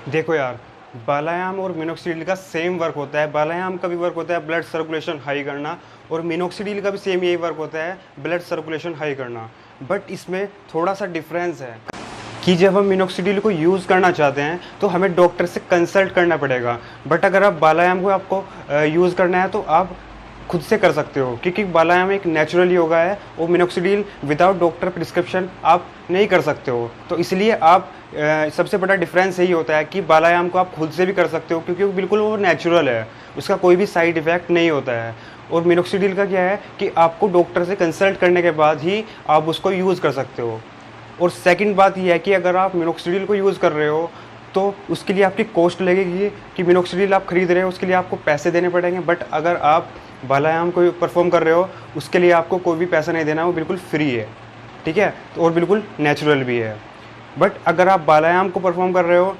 देखो यार, बालायाम और मिनोक्सिडिल का सेम वर्क होता है। बालायाम का भी वर्क होता है ब्लड सर्कुलेशन हाई करना, और मिनोक्सिडिल का भी सेम यही वर्क होता है, ब्लड सर्कुलेशन हाई करना। बट इसमें थोड़ा सा डिफरेंस है कि जब हम मिनोक्सिडिल को यूज़ करना चाहते हैं तो हमें डॉक्टर से कंसल्ट करना पड़ेगा। बट अगर आप बालायाम को आपको यूज़ करना है तो आप खुद से कर सकते हो, क्योंकि बालायाम एक नेचुरल योगा है और मिनोक्सिडिल विदाउट डॉक्टर प्रिस्क्रिप्शन आप नहीं कर सकते हो। तो इसलिए आप सबसे बड़ा डिफरेंस यही होता है कि बालायाम को आप खुद से भी कर सकते हो, क्योंकि वो बिल्कुल वो नेचुरल है, उसका कोई भी साइड इफ़ेक्ट नहीं होता है। और मिनोक्सिडिल का क्या है कि आपको डॉक्टर से कंसल्ट करने के बाद ही आप उसको यूज़ कर सकते हो। और सेकंड बात यह है कि अगर आप मिनोक्सिडिल को यूज़ कर रहे हो तो उसके लिए आपकी कॉस्ट लगेगी, कि मिनोक्सिडिल आप खरीद रहे हो उसके लिए आपको पैसे देने पड़ेंगे। बट अगर आप बालायाम को परफॉर्म कर रहे हो उसके लिए आपको कोई भी पैसा नहीं देना, वो बिल्कुल फ्री है, ठीक है, और बिल्कुल नेचुरल भी है। बट अगर आप बालायाम को परफॉर्म कर रहे हो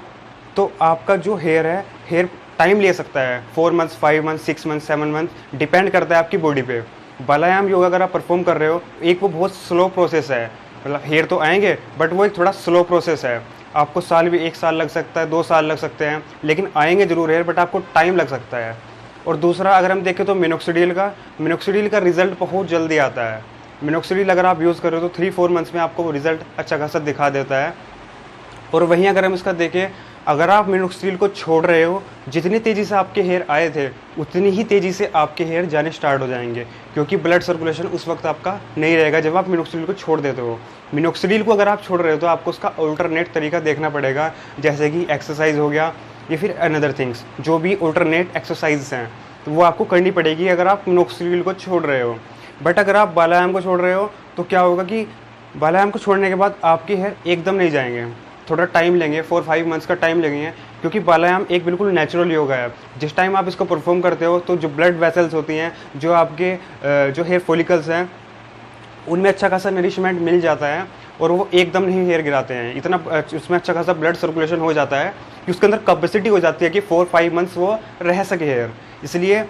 तो आपका जो हेयर है, हेयर टाइम ले सकता है, 4 months, 5 months, 6 months, 7 months, depend करता है आपकी बॉडी पे। बालायाम योगा अगर आप परफॉर्म कर रहे हो, एक वो बहुत स्लो प्रोसेस है, मतलब हेयर तो आएंगे बट वो एक थोड़ा स्लो प्रोसेस है। आपको साल भी 1 साल लग सकता है, 2 साल लग सकते हैं, लेकिन आएंगे जरूर हेयर, बट आपको टाइम लग सकता है। और दूसरा अगर हम देखें तो मिनोक्सिडिल का रिजल्ट बहुत जल्दी आता है। मिनोक्सिडिल अगर आप यूज़ कर रहे हो तो 3-4 मंथ्स में आपको रिजल्ट अच्छा खासा दिखा देता है। और वहीं अगर हम इसका देखें, अगर आप मिनोक्सिडिल को छोड़ रहे हो, जितनी तेज़ी से आपके हेयर आए थे उतनी ही तेज़ी से आपके हेयर जाने स्टार्ट हो जाएंगे, क्योंकि ब्लड सर्कुलेशन उस वक्त आपका नहीं रहेगा जब आप मिनोक्सिडिल को छोड़ देते हो। मिनोक्सिडिल को अगर आप छोड़ रहे हो तो आपको उसका अल्टरनेट तरीका देखना पड़ेगा, जैसे कि एक्सरसाइज हो गया या फिर अनदर थिंग्स, जो भी अल्टरनेट एक्सरसाइज हैं तो वो आपको करनी पड़ेगी अगर आप मिनोक्सिडिल को छोड़ रहे हो। बट अगर आप बालायाम को छोड़ रहे हो तो क्या होगा कि बालायाम को छोड़ने के बाद आपके हेयर एकदम नहीं जाएंगे, थोड़ा टाइम लेंगे, 4-5 मंथ्स का टाइम लगेंगे, क्योंकि बालायाम एक बिल्कुल नेचुरल योगा है। जिस टाइम आप इसको परफॉर्म करते हो तो जो ब्लड वेसल्स होती हैं, जो आपके जो हेयर फॉलिकल्स हैं, उनमें अच्छा खासा नरिशमेंट मिल जाता है और वो एकदम नहीं हेयर गिराते हैं। इतना उसमें अच्छा खासा ब्लड सर्कुलेशन हो जाता है कि उसके अंदर कैपेसिटी हो जाती है कि 4-5 मंथ्स वो रह सके हेयर। इसलिए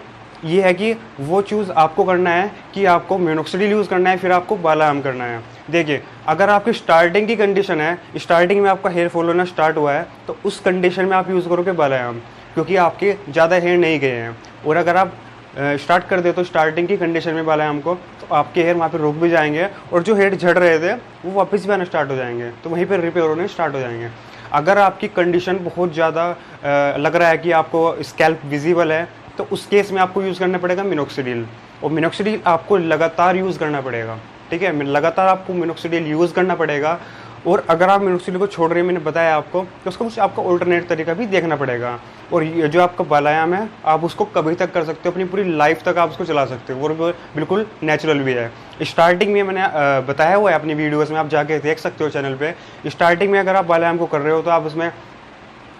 ये है कि वो चूज़ आपको करना है कि आपको मिनोक्सिडिल यूज़ करना है फिर आपको बालायाम करना है। देखिए, अगर आपकी स्टार्टिंग की कंडीशन है, स्टार्टिंग में आपका हेयर फॉल होना स्टार्ट हुआ है, तो उस कंडीशन में आप यूज़ करोगे बालायाम, क्योंकि आपके ज़्यादा हेयर नहीं गए हैं। और अगर आप स्टार्ट कर दे तो स्टार्टिंग की कंडीशन में बालायाम को, तो आपके हेयर वहाँ पे रुक भी जाएंगे और जो हेयर झड़ रहे थे वो वापस भी आना स्टार्ट हो जाएंगे, तो वहीं पर रिपेयर होने स्टार्ट हो जाएंगे। अगर आपकी कंडीशन बहुत ज़्यादा लग रहा है कि आपको स्कैल्प विजिबल है, तो उस केस में आपको यूज़ करना पड़ेगा मिनोक्सिडिल। और मिनोक्सिडिल आपको लगातार यूज़ करना पड़ेगा, ठीक है, लगातार आपको मिनोक्सिडिल यूज़ करना पड़ेगा। और अगर आप मिनोक्सिडिल को छोड़ रहे हैं, मैंने बताया आपको, तो उसको कुछ आपको अल्टरनेट तरीका भी देखना पड़ेगा। और ये जो आपका बालायाम है, आप उसको कभी तक कर सकते हो, अपनी पूरी लाइफ तक आप उसको चला सकते हो, और वो बिल्कुल नेचुरल भी है। स्टार्टिंग में मैंने बताया हुआ है अपनी वीडियोज़ में, आप जाके देख सकते हो चैनल पे। स्टार्टिंग में अगर आप बालायाम को कर रहे हो तो आप उसमें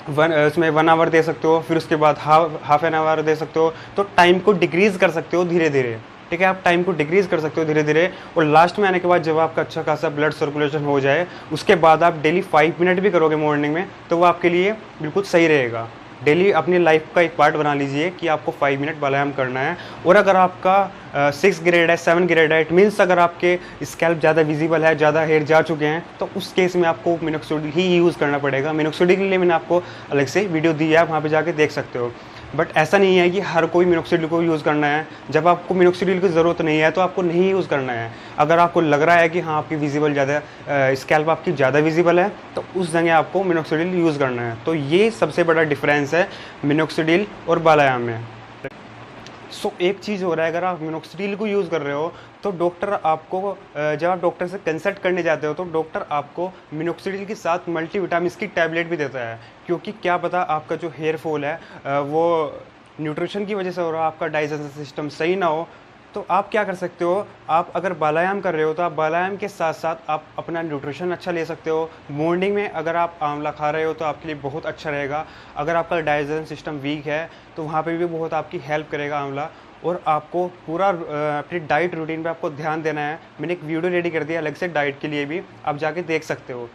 1 आवर दे सकते हो, फिर उसके बाद हाफ एन आवर दे सकते हो, तो टाइम को डिक्रीज़ कर सकते हो धीरे धीरे, ठीक है, आप टाइम को डिक्रीज़ कर सकते हो धीरे धीरे। और लास्ट में आने के बाद जब आपका अच्छा खासा ब्लड सर्कुलेशन हो जाए, उसके बाद आप डेली 5 मिनट भी करोगे मॉर्निंग में, तो वो आपके लिए बिल्कुल सही रहेगा। डेली अपनी लाइफ का एक पार्ट बना लीजिए कि आपको 5 मिनट बालायाम करना है। और अगर आपका 6 ग्रेड है, 7 ग्रेड है, इट मीन्स अगर आपके स्कैल्प ज़्यादा विजिबल है, ज़्यादा हेयर जा चुके हैं, तो उस केस में आपको मिनोक्सिडिल ही यूज़ करना पड़ेगा। मिनोक्सिडिल के लिए मैंने आपको अलग से वीडियो दी है, आप वहाँ पे जाके देख सकते हो। बट ऐसा नहीं है कि हर कोई मिनोक्सिडिल को यूज़ करना है। जब आपको मिनोक्सिडिल की ज़रूरत नहीं है तो आपको नहीं यूज़ करना है। अगर आपको लग रहा है कि हाँ आपकी विजिबल ज़्यादा स्कैल्प आपकी ज़्यादा विजिबल है, तो उस जगह आपको मिनोक्सिडिल यूज़ करना है। तो ये सबसे बड़ा डिफरेंस है मिनोक्सिडिल और बालायाम में। एक चीज़ हो रहा है, अगर आप मिनोक्सिडिल को यूज़ कर रहे हो तो डॉक्टर आपको जब आप डॉक्टर से कंसल्ट करने जाते हो तो डॉक्टर आपको मिनोक्सिडिल के साथ मल्टीविटामिन्स की टैबलेट भी देता है, क्योंकि क्या पता आपका जो हेयर फॉल है वो न्यूट्रिशन की वजह से हो रहा है, आपका डाइजेशन सिस्टम सही ना हो। तो आप क्या कर सकते हो, आप अगर बालायाम कर रहे हो तो आप बालायाम के साथ साथ आप अपना न्यूट्रिशन अच्छा ले सकते हो। मॉर्निंग में अगर आप आंवला खा रहे हो तो आपके लिए बहुत अच्छा रहेगा। अगर आपका डाइजेशन सिस्टम वीक है तो वहाँ पे भी बहुत आपकी हेल्प करेगा आंवला। और आपको पूरा अपनी डाइट रूटीन पे आपको ध्यान देना है। मैंने एक वीडियो रेडी कर दिया अलग से डाइट के लिए भी, आप जाके देख सकते हो।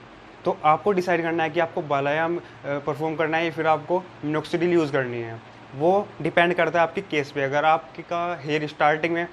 तो आपको डिसाइड करना है कि आपको बालायाम परफॉर्म करना है या फिर आपको मिनोक्सिडिल यूज़ करनी है। वो डिपेंड करता है आपके केस पे। अगर आपका हेयर स्टार्टिंग में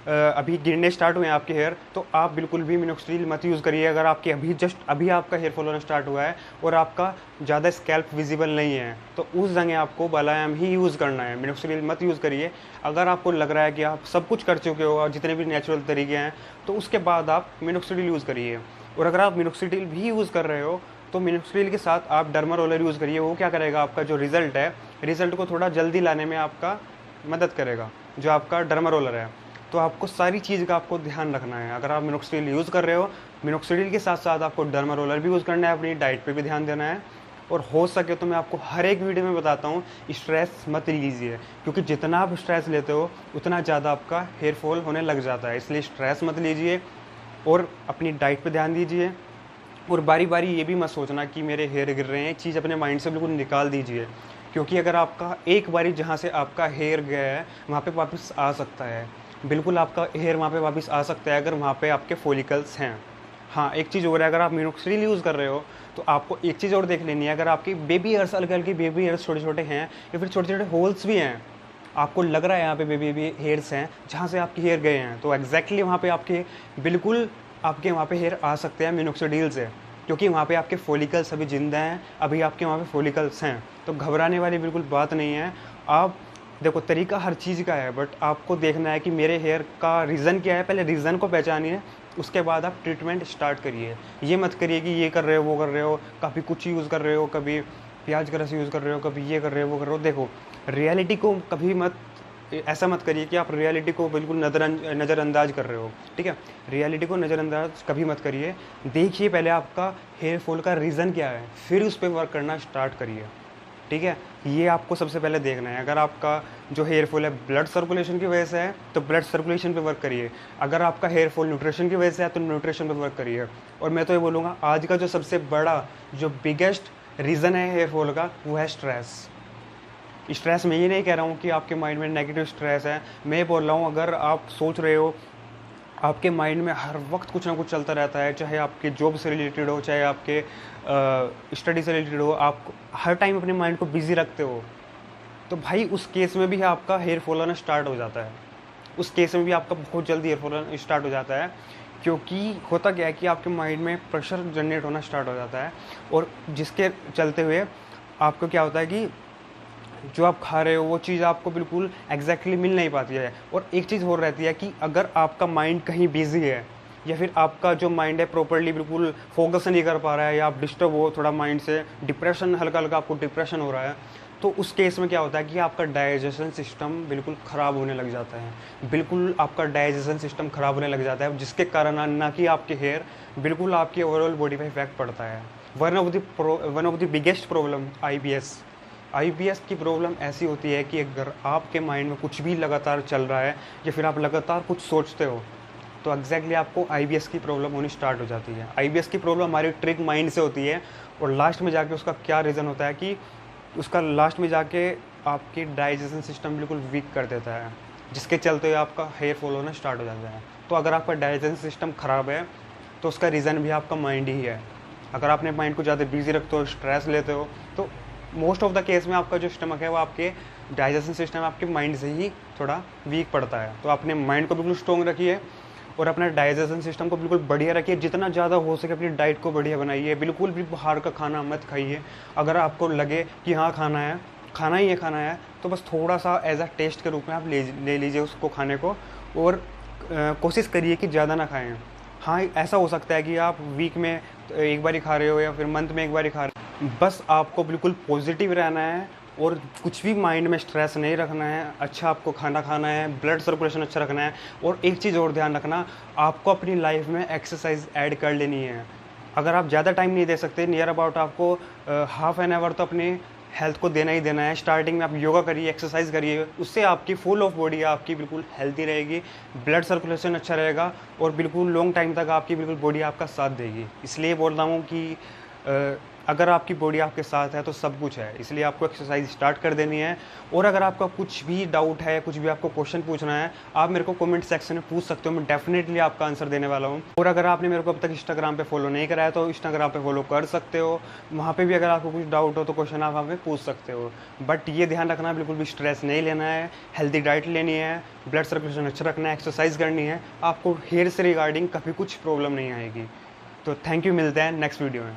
अभी गिरने स्टार्ट हुए हैं आपके हेयर, तो आप बिल्कुल भी मिनोक्सिडिल मत यूज़ करिए। अगर आपके अभी आपका हेयर फॉल होना स्टार्ट हुआ है और आपका ज़्यादा स्कैल्प विजिबल नहीं है, तो उस जगह आपको बालायाम ही यूज़ करना है, मिनोक्सिडिल मत यूज़ करिए। अगर आपको लग रहा है कि आप सब कुछ कर चुके हो और जितने भी नेचुरल तरीके हैं, तो उसके बाद आप मिनोक्सिडिल यूज़ करिए। और अगर आप मिनोक्सिडिल भी यूज़ कर रहे हो तो मिनोक्सिडिल के साथ आप डर्मा रोलर यूज़ करिए। वो क्या करेगा, आपका जो रिजल्ट है, रिजल्ट को थोड़ा जल्दी लाने में आपका मदद करेगा, जो आपका डर्मा रोलर है। तो आपको सारी चीज़ का आपको ध्यान रखना है। अगर आप मिनोक्सिडिल यूज़ कर रहे हो, मिनोक्सिडिल के साथ साथ आपको डर्मा रोलर भी यूज़ करना है, अपनी डाइट पे भी ध्यान देना है। और हो सके तो मैं आपको हर एक वीडियो में बताता हूँ, स्ट्रेस मत लीजिए, क्योंकि जितना आप स्ट्रेस लेते हो उतना ज़्यादा आपका हेयर फॉल होने लग जाता है। इसलिए स्ट्रेस मत लीजिए और अपनी डाइट पे ध्यान दीजिए। और बारी बारी ये भी मत सोचना कि मेरे हेयर गिर रहे हैं, चीज़ अपने माइंड से बिल्कुल निकाल दीजिए। क्योंकि अगर आपका एक बारी जहाँ से आपका हेयर गया है वहाँ पे वापस आ सकता है, बिल्कुल आपका हेयर वहाँ पे वापस आ सकता है अगर वहाँ पे आपके फॉलिकल्स हैं। हाँ, एक चीज़ और है, अगर आप मिनोक्सिडिल यूज़ कर रहे हो तो आपको एक चीज़ और देख लेनी है। अगर आपकी बेबी हेयर्स, हल्के हल्के बेबी हेयर्स छोटे छोटे हैं या फिर छोटे छोटे होल्स भी हैं, आपको लग रहा है यहाँ पे बेबी हेयर्स हैं जहाँ से आपके हेयर गए हैं, तो एग्जैक्टली वहाँ पे आपके बिल्कुल आपके वहाँ पे हेयर आ सकते हैं मिनोक्सिडिल से, क्योंकि वहाँ पे आपके फॉलिकल्स अभी जिंदा हैं, अभी आपके वहाँ पे फॉलिकल्स हैं। तो घबराने वाली बिल्कुल बात नहीं है। आप देखो, तरीका हर चीज़ का है, बट आपको देखना है कि मेरे हेयर का रीज़न क्या है। पहले रीज़न को पहचानिए, उसके बाद आप ट्रीटमेंट स्टार्ट करिए। ये मत करिए कि ये कर रहे हो वो कर रहे हो, कभी कुछ यूज़ कर रहे हो, कभी प्याज का रस यूज़ कर रहे हो, कभी ये कर रहे हो वो कर रहे हो। देखो, रियलिटी को कभी मत ऐसा मत करिए कि आप रियलिटी को बिल्कुल नज़रअंदाज कर रहे हो, ठीक है। रियलिटी को नज़रअंदाज कभी मत करिए। देखिए पहले आपका हेयर फॉल का रीज़न क्या है, फिर उस पर वर्क करना स्टार्ट करिए, ठीक है। ये आपको सबसे पहले देखना है। अगर आपका जो हेयर फॉल है ब्लड सर्कुलेशन की वजह से है तो ब्लड सर्कुलेशन पे वर्क करिए। अगर आपका हेयर फॉल न्यूट्रिशन की वजह से है तो न्यूट्रिशन पे वर्क करिए। और मैं तो ये बोलूँगा, आज का जो सबसे बड़ा, जो बिगेस्ट रीज़न है हेयर फॉल का, वो है स्ट्रेस। स्ट्रेस मैं ये नहीं कह रहा हूँ कि आपके माइंड में नेगेटिव स्ट्रेस है, मैं बोल रहा हूँ अगर आप सोच रहे हो आपके माइंड में हर वक्त कुछ ना कुछ चलता रहता है, चाहे आपके जॉब से रिलेटेड हो, चाहे आपके स्टडी से रिलेटेड हो, आप हर टाइम अपने माइंड को बिजी रखते हो, तो भाई उस केस में भी आपका हेयर फॉल होना स्टार्ट हो जाता है। उस केस में भी आपका बहुत जल्दी हेयर फॉल होना स्टार्ट हो जाता है, क्योंकि होता क्या है कि आपके माइंड में प्रेशर जनरेट होना स्टार्ट हो जाता है, और जिसके चलते हुए आपको क्या होता है कि जो आप खा रहे हो वो चीज़ आपको बिल्कुल एग्जैक्टली मिल नहीं पाती है। और एक चीज़ और रहती है कि अगर आपका माइंड कहीं बिजी है, या फिर आपका जो माइंड है प्रॉपरली बिल्कुल फोकस नहीं कर पा रहा है, या आप डिस्टर्ब हो थोड़ा माइंड से, डिप्रेशन, हल्का हल्का आपको डिप्रेशन हो रहा है, तो उस केस में क्या होता है कि आपका डाइजेशन सिस्टम बिल्कुल ख़राब होने लग जाता है। बिल्कुल आपका डाइजेशन सिस्टम ख़राब होने लग जाता है, जिसके कारण ना कि आपके हेयर, बिल्कुल आपकी ओवरऑल बॉडी पर इफेक्ट पड़ता है। One of the biggest problem IBS की प्रॉब्लम ऐसी होती है कि अगर आपके माइंड में कुछ भी लगातार चल रहा है या फिर आप लगातार कुछ सोचते हो, तो एग्जैक्टली आपको आईबीएस की प्रॉब्लम होनी स्टार्ट हो जाती है। आईबीएस की प्रॉब्लम हमारी ट्रिक माइंड से होती है, और लास्ट में जाके उसका क्या रीज़न होता है कि उसका लास्ट में जाके आपकी डाइजेशन सिस्टम बिल्कुल वीक कर देता है, जिसके चलते हुए आपका हेयर फॉल होना स्टार्ट हो जाता है। तो अगर आपका डाइजेशन सिस्टम ख़राब है तो उसका रीज़न भी आपका माइंड ही है। अगर आपने माइंड को ज़्यादा बिजी रखते हो, स्ट्रेस लेते हो, तो मोस्ट ऑफ द केस में आपका जो स्टमक है वो आपके डाइजेशन सिस्टम, आपके माइंड से ही थोड़ा वीक पड़ता है। तो अपने माइंड को बिल्कुल स्ट्रॉन्ग रखिए और अपना डाइजेशन सिस्टम को बिल्कुल बढ़िया रखिए। जितना ज़्यादा हो सके अपनी डाइट को बढ़िया बनाइए, बिल्कुल भी बाहर का खाना मत खाइए। अगर आपको लगे कि हाँ खाना ही है, तो बस थोड़ा सा एज अ टेस्ट के रूप में आप ले लीजिए उसको खाने को, और कोशिश करिए कि ज़्यादा ना खाएँ। हाँ, ऐसा हो सकता है कि आप वीक में एक बार ही खा रहे हो या फिर मंथ में एक बार ही खा रहे हो। बस आपको बिल्कुल पॉजिटिव रहना है और कुछ भी माइंड में स्ट्रेस नहीं रखना है। अच्छा आपको खाना खाना है, ब्लड सर्कुलेशन अच्छा रखना है, और एक चीज़ और ध्यान रखना, आपको अपनी लाइफ में एक्सरसाइज ऐड कर लेनी है। अगर आप ज़्यादा टाइम नहीं दे सकते, नियर अबाउट आपको हाफ एन आवर तो अपनी हेल्थ को देना ही देना है। स्टार्टिंग में आप योगा करिए, एक्सरसाइज करिए, उससे आपकी फुल ऑफ बॉडी आपकी बिल्कुल हेल्दी रहेगी, ब्लड सर्कुलेशन अच्छा रहेगा, और बिल्कुल लॉन्ग टाइम तक आपकी बिल्कुल बॉडी आपका साथ देगी। इसलिए बोल रहा हूँ कि अगर आपकी बॉडी आपके साथ है तो सब कुछ है, इसलिए आपको एक्सरसाइज स्टार्ट कर देनी है। और अगर आपका कुछ भी डाउट है, कुछ भी आपको क्वेश्चन पूछना है, आप मेरे को कमेंट सेक्शन में पूछ सकते हो, मैं डेफिनेटली आपका आंसर देने वाला हूँ। और अगर आपने मेरे को अब तक इंस्टाग्राम पे फॉलो नहीं करा है तो इंस्टाग्राम पे फॉलो कर सकते हो, वहाँ पे भी अगर आपको कुछ डाउट हो तो क्वेश्चन आप वहाँ पे पूछ सकते हो। बट ये ध्यान रखना, बिल्कुल भी स्ट्रेस नहीं लेना है, हेल्दी डाइट लेनी है, ब्लड सर्कुलेशन अच्छा रखना है, एक्सरसाइज करनी है, आपको हेयर से रिगार्डिंग कभी कुछ प्रॉब्लम नहीं आएगी। तो थैंक यू, मिलते हैं नेक्स्ट वीडियो में।